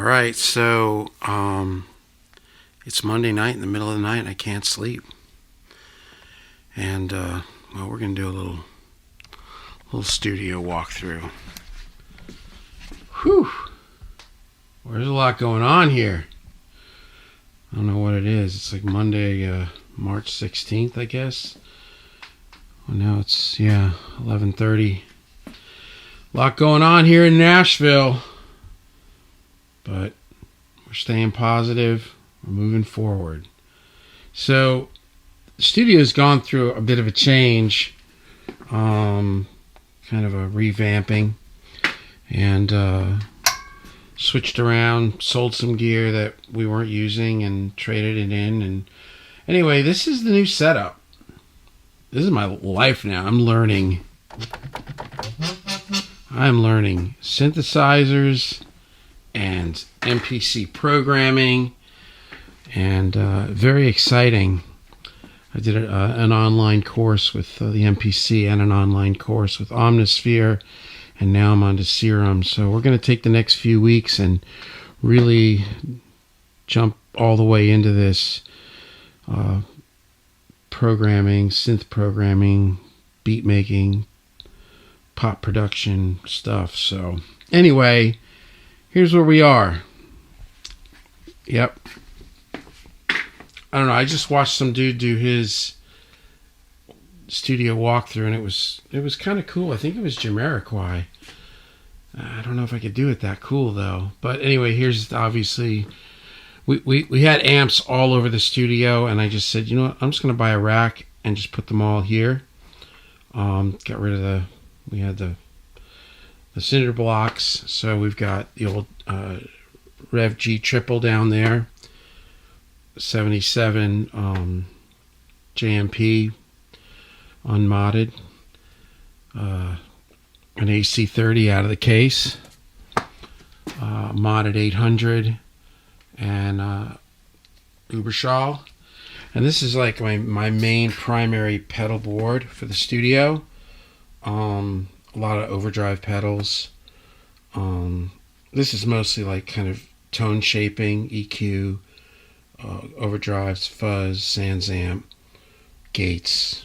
All right, so it's Monday night in the middle of the night and I can't sleep. And well, we're gonna do a little studio walkthrough. Whew. There's a lot going on here. I don't know what it is. It's like Monday, March 16th, I guess. Well, now it's 11:30. A lot going on here in Nashville. But we're staying positive. We're moving forward. So the studio's gone through a bit of a change, kind of a revamping, and switched around, sold some gear that we weren't using and traded it in. And anyway, this is the new setup. This is my life now. I'm learning synthesizers and MPC programming, and very exciting. I did an online course with the MPC and an online course with Omnisphere, and now I'm on to Serum. So we're going to take the next few weeks and really jump all the way into this programming, synth programming, beat making, pop production stuff. So anyway, here's where we are. Yep. I don't know. I just watched some dude do his studio walkthrough, and it was kind of cool. I think it was Jamiroquai. I don't know if I could do it that cool though. But anyway, here's obviously we had amps all over the studio, and I just said, you know what? I'm just gonna buy a rack and just put them all here. Got rid of we had the cinder blocks, so we've got the old Rev G triple down there, 77 JMP unmodded, an AC30 out of the case, modded 800, and Uberschall. And this is like my main primary pedal board for the studio. A lot of overdrive pedals. This is mostly like kind of tone shaping, EQ, overdrives, fuzz, SansAmp, gates,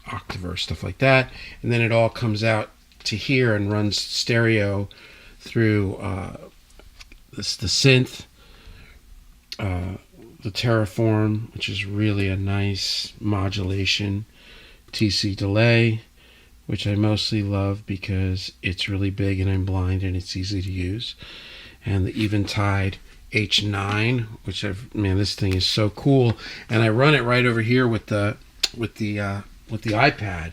Octaver, stuff like that. And then it all comes out to here and runs stereo through the synth, the Terraform, which is really a nice modulation, TC delay, which I mostly love because it's really big and I'm blind and it's easy to use. And the Eventide H9, which this thing is so cool. And I run it right over here with the iPad.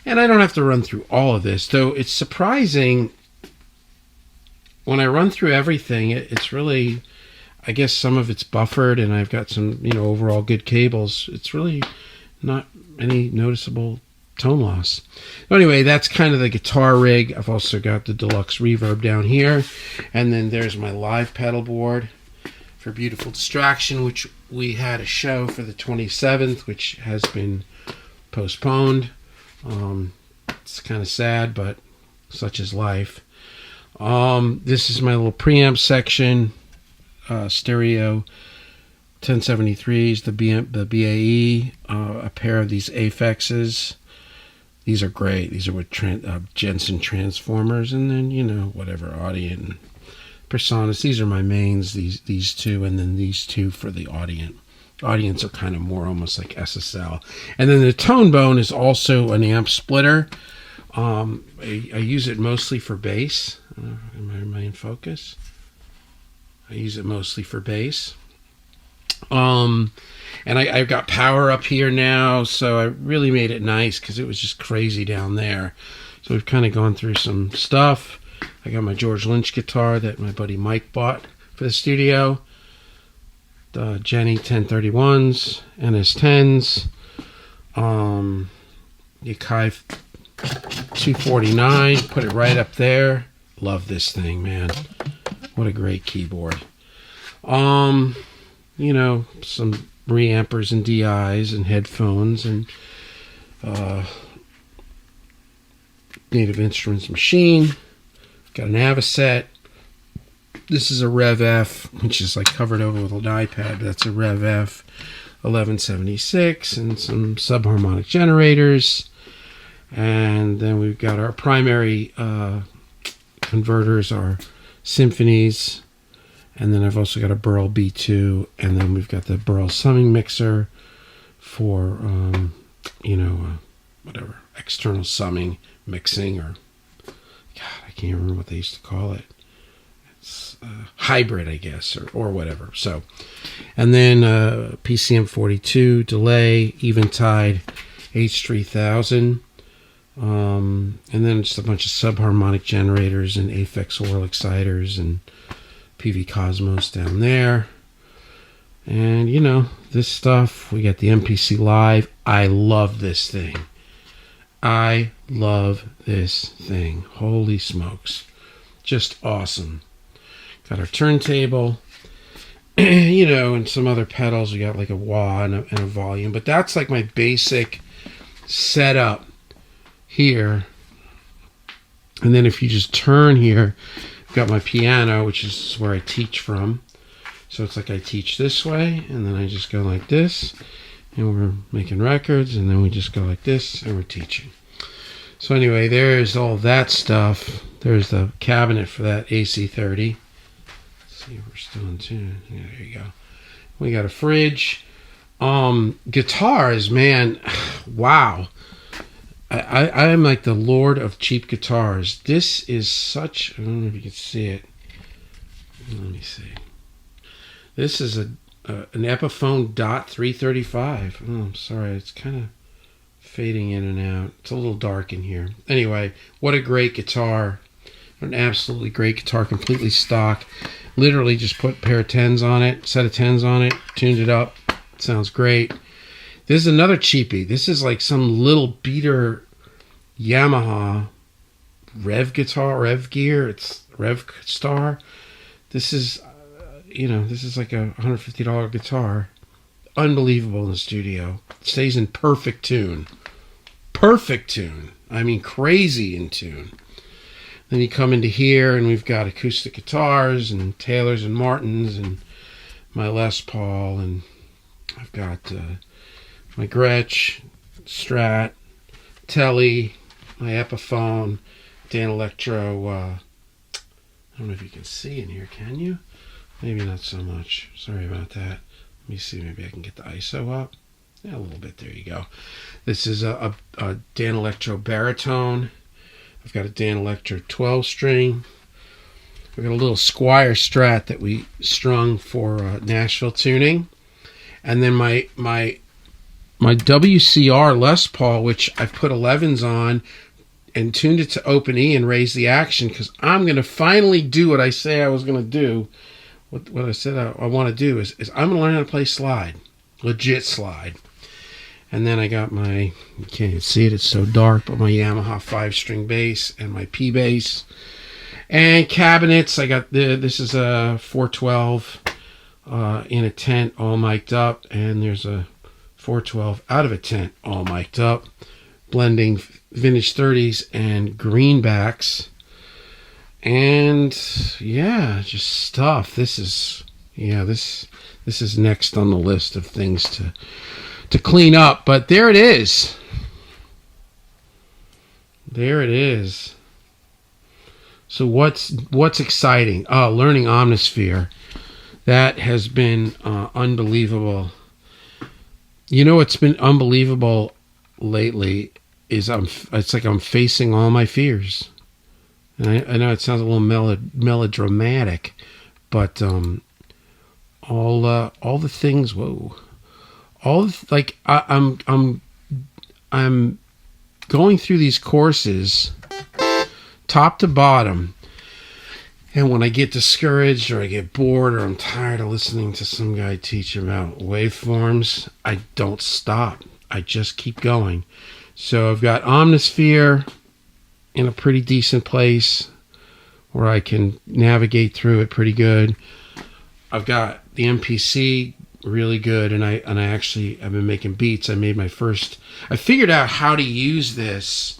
And I don't have to run through all of this, though it's surprising when I run through everything. It's really, I guess some of it's buffered, and I've got some, overall good cables. It's really not any noticeable tone loss. Anyway, that's kind of the guitar rig. I've also got the deluxe reverb down here, and then there's my live pedal board for Beautiful Distraction, which we had a show for the 27th, which has been postponed. It's kind of sad, but such is life. This is my little preamp section, stereo 1073s, the BAE, a pair of these Aphexes. These are great. These are with Jensen transformers, and then whatever Audient, Personas. These are my mains. These two, and then these two for the Audient. Audients are kind of more almost like SSL. And then the Tone Bone is also an amp splitter. I use it mostly for bass. Am I in focus? I use it mostly for bass. And I've got power up here now, so I really made it nice because it was just crazy down there. So we've kind of gone through some stuff. I got my George Lynch guitar that my buddy Mike bought for the studio. The Jenny 1031s, NS10s, the Akai 249, put it right up there. Love this thing, man. What a great keyboard. Some reampers and DIs and headphones and Native Instruments machine. Got an Avocet, This is a Rev F, which is like covered over with an iPad. That's a Rev F 1176 and some subharmonic generators. And then we've got our primary converters, our symphonies. And then I've also got a Burl B2. And then we've got the Burl summing mixer for, whatever, external summing, mixing, or, God, I can't remember what they used to call it. It's hybrid, I guess, or whatever. So, and then PCM 42 delay, Eventide H3000. And then just a bunch of subharmonic generators and Aphex Oral exciters and PV Cosmos down there. And, this stuff, we got the MPC Live. I love this thing. I love this thing. Holy smokes. Just awesome. Got our turntable, and some other pedals. We got like a wah and a volume. But that's like my basic setup here. And then if you just turn here, I've got my piano, which is where I teach from. So it's like I teach this way, and then I just go like this, and we're making records, and then we just go like this, and we're teaching. So anyway, there's all that stuff. There's the cabinet for that AC30. Let's see if we're still in tune. Yeah, there you go. We got a fridge. Guitars, man, wow. I'm like the lord of cheap guitars. This is such, I don't know if you can see it. Let me see. This is an Epiphone DOT 335. Oh, I'm sorry. It's kind of fading in and out. It's a little dark in here. Anyway, what a great guitar. An absolutely great guitar, completely stock. Literally just put a pair of 10s on it, set of 10s on it, tuned it up. It sounds great. This is another cheapie. This is like some little beater Yamaha Rev gear. It's Rev Star. This is, this is like a $150 guitar. Unbelievable in the studio. It stays in perfect tune. Perfect tune. I mean, crazy in tune. Then you come into here, and we've got acoustic guitars and Taylors and Martins and my Les Paul, and I've got my Gretsch, Strat, Telly, my Epiphone, Dan Electro. I don't know if you can see in here, can you? Maybe not so much. Sorry about that. Let me see, maybe I can get the ISO up. Yeah, a little bit. There you go. This is a Dan Electro baritone. I've got a Dan Electro 12-string. We've got a little Squire Strat that we strung for Nashville tuning. And then my WCR Les Paul, which I've put 11s on and tuned it to open E and raised the action, because I'm going to finally do what I say I was going to do. What I said I want to do is I'm going to learn how to play slide. Legit slide. And then I got my, you can't even see it, it's so dark, but my Yamaha 5-string bass and my P bass. And cabinets, I got this is a 412 in a tent, all mic'd up. And there's a 412 out of a tent, all mic'd up. Blending vintage 30s and greenbacks. And yeah, just stuff. This is next on the list of things to clean up. But there it is. There it is. So what's exciting? Oh, learning Omnisphere. That has been unbelievable. What's been unbelievable lately is it's like I'm facing all my fears. And I know it sounds a little melodramatic, but all the things. Whoa, I'm going through these courses, top to bottom, and when I get discouraged or I get bored or I'm tired of listening to some guy teach about waveforms, I don't stop. I just keep going. So I've got Omnisphere in a pretty decent place where I can navigate through it pretty good. I've got the MPC really good, and I've been making beats. I figured out how to use this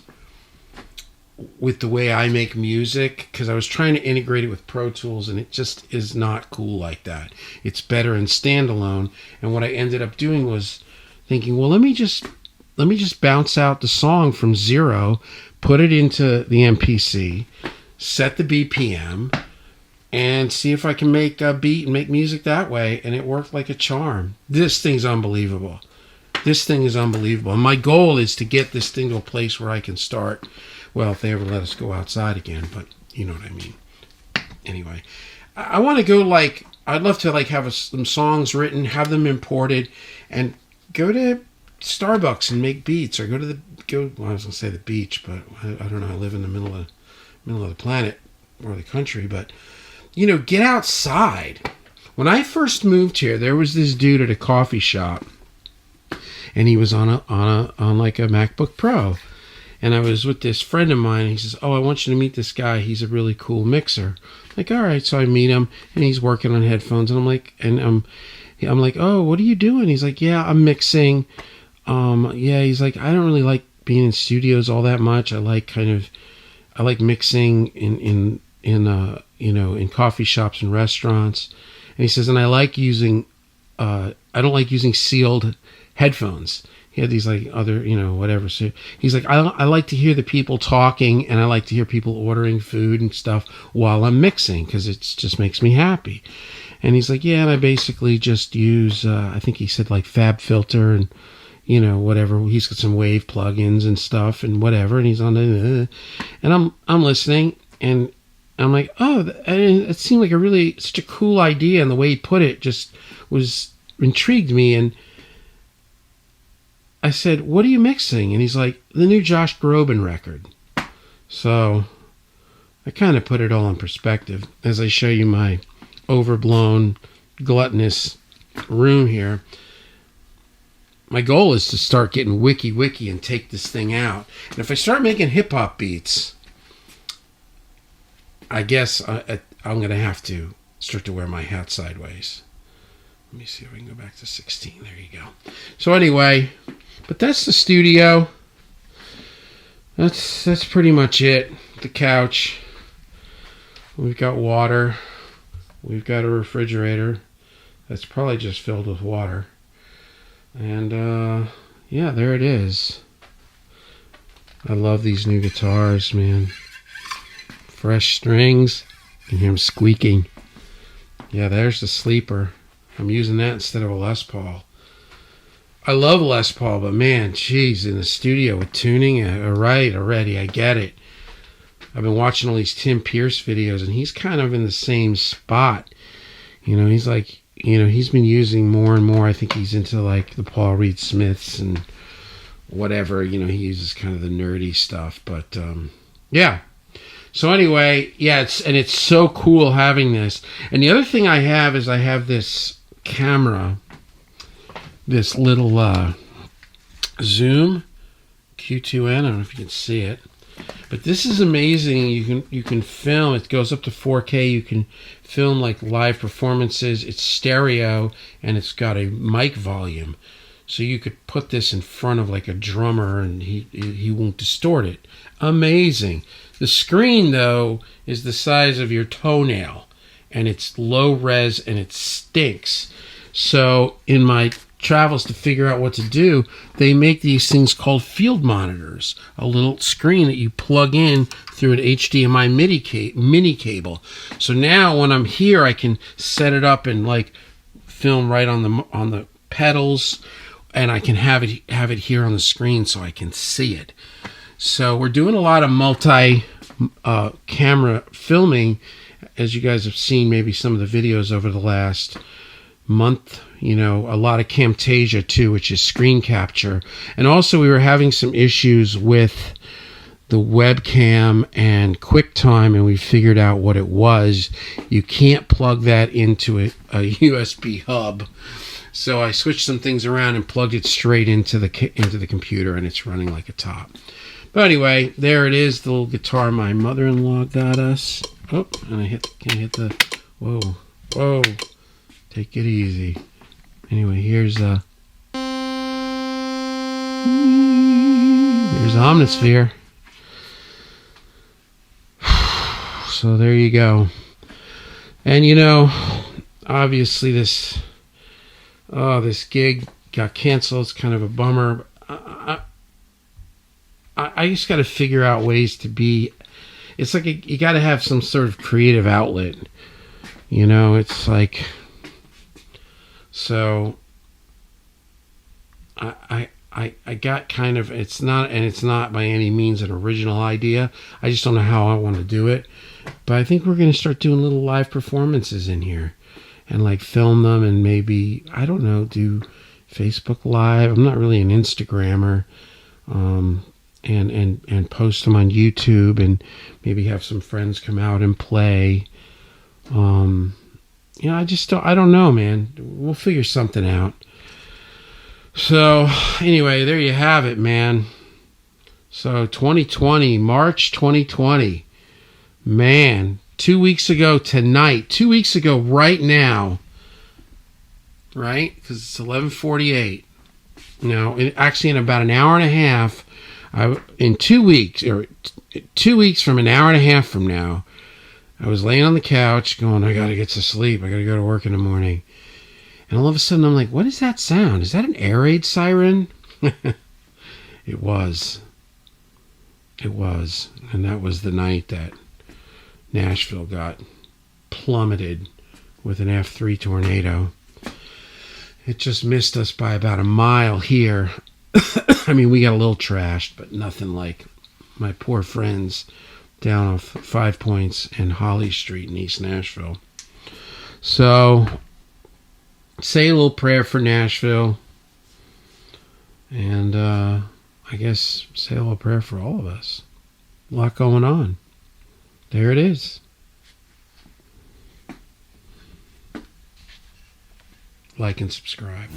with the way I make music, because I was trying to integrate it with Pro Tools, and it just is not cool like that. It's better in standalone. And what I ended up doing was thinking, well, let me just bounce out the song from 0, put it into the MPC, set the BPM, and see if I can make a beat and make music that way. And it worked like a charm. This thing's unbelievable. This thing is unbelievable. And my goal is to get this thing to a place where I can start, well, if they ever let us go outside again, but you know what I mean. Anyway, I want to go like, I'd love to like have some songs written, have them imported, and go to Starbucks and make beats, or well, I was going to say the beach, but I don't know. I live in the middle of the planet or the country, but you know, get outside. When I first moved here, there was this dude at a coffee shop, and he was on like a MacBook Pro. And I was with this friend of mine, and he says, "Oh, I want you to meet this guy. He's a really cool mixer." I'm like, all right. So I meet him, and he's working on headphones, and I'm like, "Oh, what are you doing?" He's like, "Yeah, I'm mixing." Yeah, he's like, "I don't really like being in studios all that much. I like mixing in coffee shops and restaurants." And he says, "And I like using, I don't like using sealed headphones." He had these like other, whatever. So he's like, I like to hear the people talking, and I like to hear people ordering food and stuff while I'm mixing, because it just makes me happy. And he's like, yeah, and I basically just use, I think he said like Fab Filter and, whatever. He's got some Wave plugins and stuff and whatever. And he's on the, and I'm listening, and I'm like, oh, and it seemed like such a cool idea, and the way he put it just intrigued me. And I said, what are you mixing? And he's like, the new Josh Groban record. So I kind of put it all in perspective as I show you my overblown, gluttonous room here. My goal is to start getting wiki and take this thing out. And if I start making hip-hop beats, I guess I'm going to have to start to wear my hat sideways. Let me see if we can go back to 16. There you go. So anyway, but that's the studio. That's pretty much it. The couch. We've got water. We've got a refrigerator that's probably just filled with water. And yeah, there it is. I love these new guitars, man. Fresh strings. You can hear them squeaking. Yeah, there's the sleeper. I'm using that instead of a Les Paul. I love Les Paul, but man, geez, in the studio with tuning, right, already, I get it. I've been watching all these Tim Pierce videos, and he's kind of in the same spot. He's like, he's been using more and more. I think he's into like the Paul Reed Smiths and whatever. He uses kind of the nerdy stuff, but yeah. So anyway, yeah, it's so cool having this. And the other thing I have is this camera, this little Zoom Q2N. I don't know if you can see it, but this is amazing. You can film. It goes up to 4K. You can film like live performances. It's stereo, and it's got a mic volume, so you could put this in front of like a drummer, and he won't distort it. Amazing. The screen though is the size of your toenail, and it's low res, and it stinks. So in my travels to figure out what to do, they make these things called field monitors, a little screen that you plug in through an HDMI mini cable. So now when I'm here, I can set it up and like film right on the pedals, and I can have it here on the screen so I can see it. So we're doing a lot of multi camera filming, as you guys have seen maybe some of the videos over the last month. A lot of Camtasia too, which is screen capture. And also we were having some issues with the webcam and QuickTime, and we figured out what it was. You can't plug that into a USB hub. So I switched some things around and plugged it straight into the computer, and it's running like a top. But anyway, there it is, the little guitar my mother-in-law got us. Oh, and can't hit the, whoa, take it easy. Anyway, here's Omnisphere. So there you go. And obviously this gig got canceled. It's kind of a bummer. I just got to figure out ways to be. It's like you got to have some sort of creative outlet. It's like, so I got kind of, it's not by any means an original idea. I just don't know how I want to do it. But I think we're going to start doing little live performances in here and like film them and maybe, I don't know, do Facebook Live. I'm not really an Instagrammer. And post them on YouTube and maybe have some friends come out and play. I don't know, man. We'll figure something out. So anyway, there you have it, man. So 2020, March 2020, man, 2 weeks ago tonight, 2 weeks ago right now, right? Because it's 11:48. Actually in about an hour and a half, in 2 weeks, or 2 weeks from an hour and a half from now, I was laying on the couch going, I got to get to sleep. I got to go to work in the morning. And all of a sudden I'm like, what is that sound? Is that an air raid siren? It was. And that was the night that Nashville got plummeted with an F3 tornado. It just missed us by about a mile here. I mean, we got a little trashed, but nothing like my poor friends down off 5 Points and Holly Street in East Nashville. So, say a little prayer for Nashville. And I guess say a little prayer for all of us. A lot going on. There it is. Like and subscribe.